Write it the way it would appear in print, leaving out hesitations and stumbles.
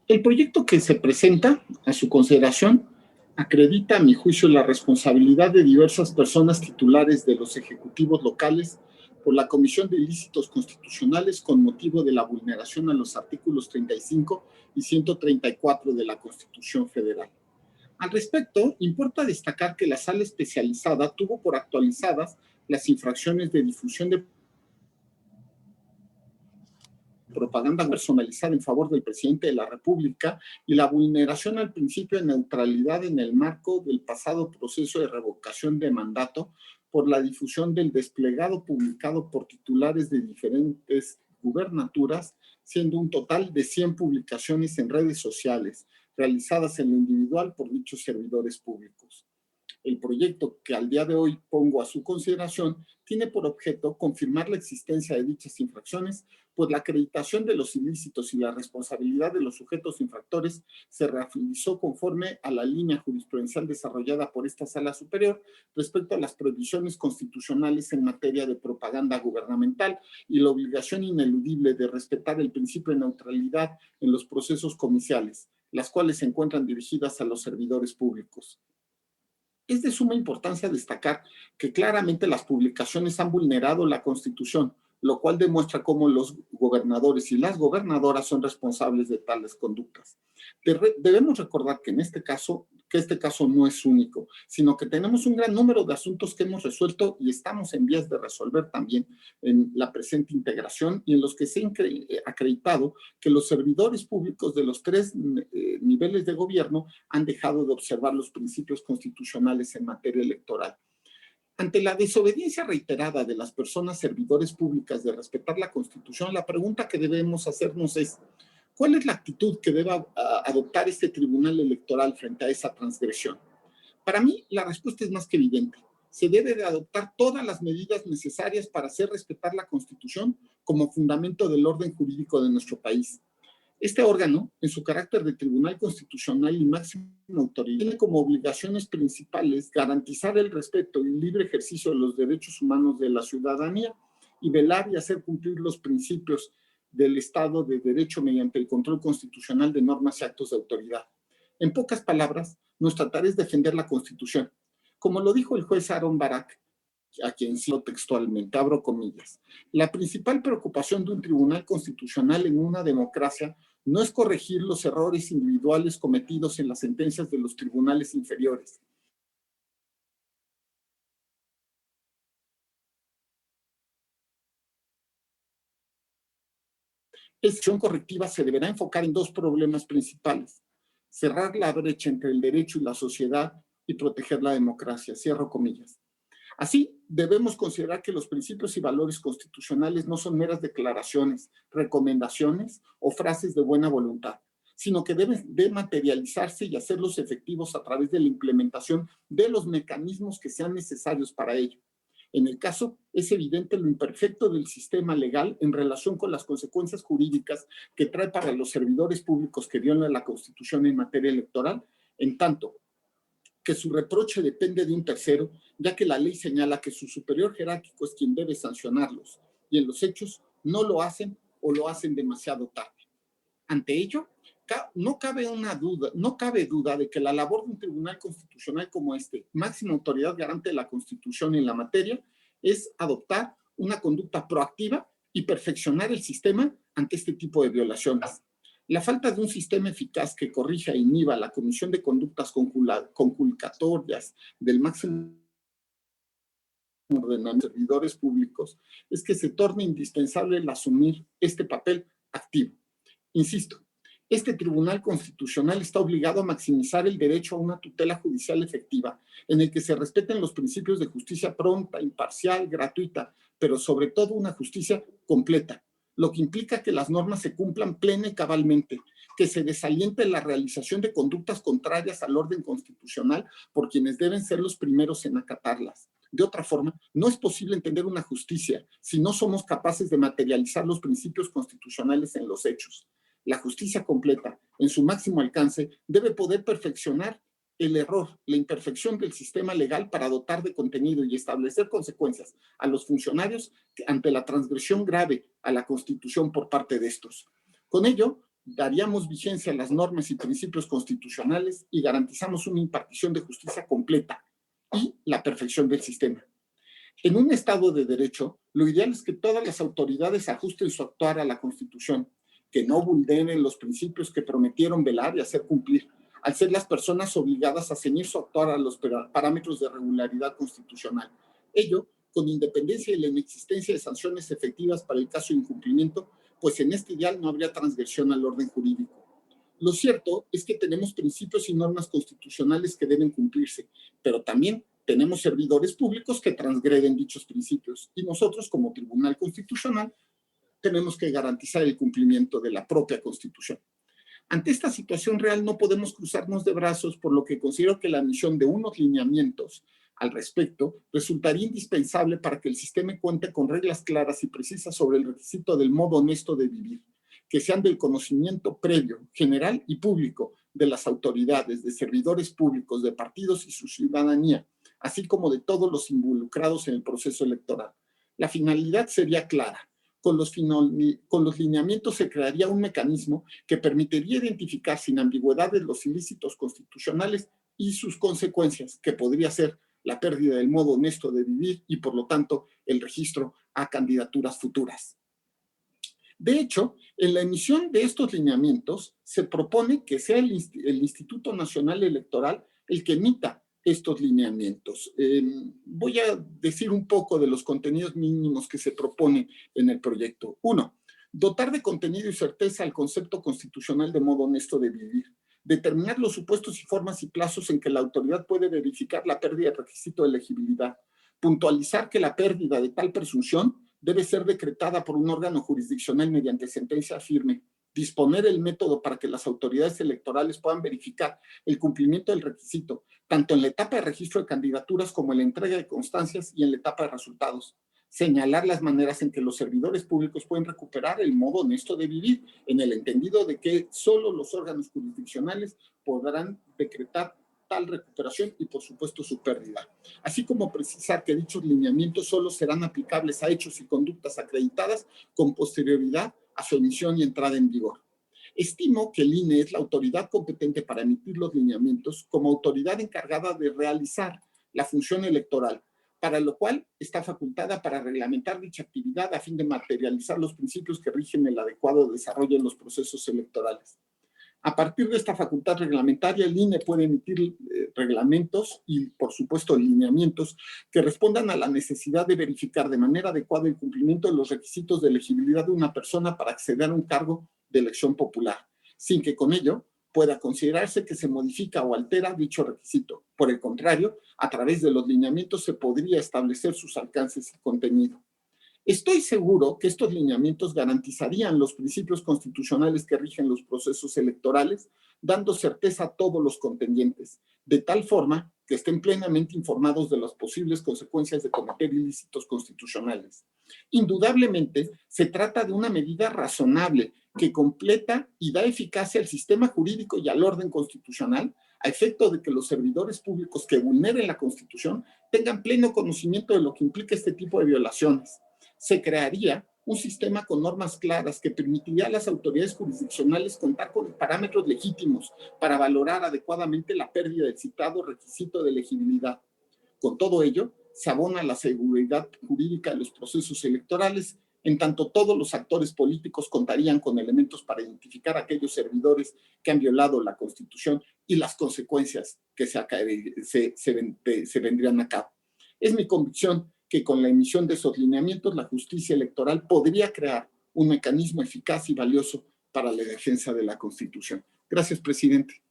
El proyecto que se presenta a su consideración acredita, a mi juicio, la responsabilidad de diversas personas titulares de los ejecutivos locales por la comisión de ilícitos constitucionales con motivo de la vulneración a los artículos 35 y 134 de la Constitución Federal. Al respecto, importa destacar que la sala especializada tuvo por actualizadas las infracciones de difusión de propaganda personalizada en favor del presidente de la República y la vulneración al principio de neutralidad en el marco del pasado proceso de revocación de mandato por la difusión del desplegado publicado por titulares de diferentes gubernaturas, siendo un total de 100 publicaciones en redes sociales realizadas en lo individual por dichos servidores públicos. El proyecto que al día de hoy pongo a su consideración tiene por objeto confirmar la existencia de dichas infracciones, pues la acreditación de los ilícitos y la responsabilidad de los sujetos infractores se realizó conforme a la línea jurisprudencial desarrollada por esta Sala Superior respecto a las prohibiciones constitucionales en materia de propaganda gubernamental y la obligación ineludible de respetar el principio de neutralidad en los procesos comiciales, las cuales se encuentran dirigidas a los servidores públicos. Es de suma importancia destacar que claramente las publicaciones han vulnerado la Constitución, lo cual demuestra cómo los gobernadores y las gobernadoras son responsables de tales conductas. Debemos recordar que este caso no es único, sino que tenemos un gran número de asuntos que hemos resuelto y estamos en vías de resolver también en la presente integración y en los que se ha acreditado que los servidores públicos de los tres niveles de gobierno han dejado de observar los principios constitucionales en materia electoral. Ante la desobediencia reiterada de las personas servidores públicas de respetar la Constitución, la pregunta que debemos hacernos es: ¿cuál es la actitud que deba adoptar este Tribunal Electoral frente a esa transgresión? Para mí, la respuesta es más que evidente. Se debe de adoptar todas las medidas necesarias para hacer respetar la Constitución como fundamento del orden jurídico de nuestro país. Este órgano, en su carácter de tribunal constitucional y máxima autoridad, tiene como obligaciones principales garantizar el respeto y libre ejercicio de los derechos humanos de la ciudadanía y velar y hacer cumplir los principios del Estado de Derecho mediante el control constitucional de normas y actos de autoridad. En pocas palabras, nuestra tarea es defender la Constitución. Como lo dijo el juez Aaron Barak, a quien cito textualmente, abro comillas: la principal preocupación de un tribunal constitucional en una democracia no es corregir los errores individuales cometidos en las sentencias de los tribunales inferiores. Esta acción correctiva se deberá enfocar en dos problemas principales: cerrar la brecha entre el derecho y la sociedad y proteger la democracia. Cierro comillas. Así, debemos considerar que los principios y valores constitucionales no son meras declaraciones, recomendaciones o frases de buena voluntad, sino que deben de materializarse y hacerlos efectivos a través de la implementación de los mecanismos que sean necesarios para ello. En el caso, es evidente lo imperfecto del sistema legal en relación con las consecuencias jurídicas que trae para los servidores públicos que violan la Constitución en materia electoral, en tanto que su reproche depende de un tercero, ya que la ley señala que su superior jerárquico es quien debe sancionarlos, y en los hechos no lo hacen o lo hacen demasiado tarde. Ante ello, no cabe duda de que la labor de un tribunal constitucional como este, máxima autoridad garante de la Constitución en la materia, es adoptar una conducta proactiva y perfeccionar el sistema ante este tipo de violaciones. La falta de un sistema eficaz que corrija e inhiba la comisión de conductas conculcatorias del máximo ordenamiento de servidores públicos es que se torne indispensable el asumir este papel activo. Insisto, este Tribunal Constitucional está obligado a maximizar el derecho a una tutela judicial efectiva, en el que se respeten los principios de justicia pronta, imparcial, gratuita, pero sobre todo una justicia completa, lo que implica que las normas se cumplan plena y cabalmente, que se desaliente la realización de conductas contrarias al orden constitucional por quienes deben ser los primeros en acatarlas. De otra forma, no es posible entender una justicia si no somos capaces de materializar los principios constitucionales en los hechos. La justicia completa, en su máximo alcance, debe poder perfeccionar el error, la imperfección del sistema legal para dotar de contenido y establecer consecuencias a los funcionarios ante la transgresión grave a la Constitución por parte de estos. Con ello, daríamos vigencia a las normas y principios constitucionales y garantizamos una impartición de justicia completa y la perfección del sistema. En un Estado de Derecho, lo ideal es que todas las autoridades ajusten su actuar a la Constitución, que no vulneren los principios que prometieron velar y hacer cumplir, al ser las personas obligadas a ceñir su actuar a los parámetros de regularidad constitucional. Ello, con independencia de la inexistencia de sanciones efectivas para el caso de incumplimiento, pues en este ideal no habría transgresión al orden jurídico. Lo cierto es que tenemos principios y normas constitucionales que deben cumplirse, pero también tenemos servidores públicos que transgreden dichos principios y nosotros como Tribunal Constitucional tenemos que garantizar el cumplimiento de la propia Constitución. Ante esta situación real no podemos cruzarnos de brazos, por lo que considero que la emisión de unos lineamientos al respecto resultaría indispensable para que el sistema cuente con reglas claras y precisas sobre el requisito del modo honesto de vivir, que sean del conocimiento previo, general y público de las autoridades, de servidores públicos, de partidos y su ciudadanía, así como de todos los involucrados en el proceso electoral. La finalidad sería clara. Con los lineamientos se crearía un mecanismo que permitiría identificar sin ambigüedades los ilícitos constitucionales y sus consecuencias, que podría ser la pérdida del modo honesto de vivir y, por lo tanto, el registro a candidaturas futuras. De hecho, en la emisión de estos lineamientos se propone que sea el Instituto Nacional Electoral el que emita estos lineamientos. Voy a decir un poco de los contenidos mínimos que se proponen en el proyecto. 1. Dotar de contenido y certeza al concepto constitucional de modo honesto de vivir. Determinar los supuestos y formas y plazos en que la autoridad puede verificar la pérdida del requisito de elegibilidad. Puntualizar que la pérdida de tal presunción debe ser decretada por un órgano jurisdiccional mediante sentencia firme. Disponer el método para que las autoridades electorales puedan verificar el cumplimiento del requisito, tanto en la etapa de registro de candidaturas como en la entrega de constancias y en la etapa de resultados. Señalar las maneras en que los servidores públicos pueden recuperar el modo honesto de vivir, en el entendido de que solo los órganos jurisdiccionales podrán decretar tal recuperación y, por supuesto, su pérdida. Así como precisar que dichos lineamientos solo serán aplicables a hechos y conductas acreditadas con posterioridad a su emisión y entrada en vigor. Estimo que el INE es la autoridad competente para emitir los lineamientos como autoridad encargada de realizar la función electoral, para lo cual está facultada para reglamentar dicha actividad a fin de materializar los principios que rigen el adecuado desarrollo de los procesos electorales. A partir de esta facultad reglamentaria, el INE puede emitir reglamentos y, por supuesto, lineamientos que respondan a la necesidad de verificar de manera adecuada el cumplimiento de los requisitos de elegibilidad de una persona para acceder a un cargo de elección popular, sin que con ello pueda considerarse que se modifica o altera dicho requisito. Por el contrario, a través de los lineamientos se podría establecer sus alcances y contenido. Estoy seguro que estos lineamientos garantizarían los principios constitucionales que rigen los procesos electorales, dando certeza a todos los contendientes, de tal forma que estén plenamente informados de las posibles consecuencias de cometer ilícitos constitucionales. Indudablemente, se trata de una medida razonable que completa y da eficacia al sistema jurídico y al orden constitucional, a efecto de que los servidores públicos que vulneren la Constitución tengan pleno conocimiento de lo que implica este tipo de violaciones. Se crearía un sistema con normas claras que permitiría a las autoridades jurisdiccionales contar con parámetros legítimos para valorar adecuadamente la pérdida del citado requisito de elegibilidad. Con todo ello, se abona la seguridad jurídica de los procesos electorales, en tanto todos los actores políticos contarían con elementos para identificar a aquellos servidores que han violado la Constitución y las consecuencias que se vendrían a cabo. Es mi convicción que con la emisión de esos lineamientos la justicia electoral podría crear un mecanismo eficaz y valioso para la defensa de la Constitución. Gracias, presidente.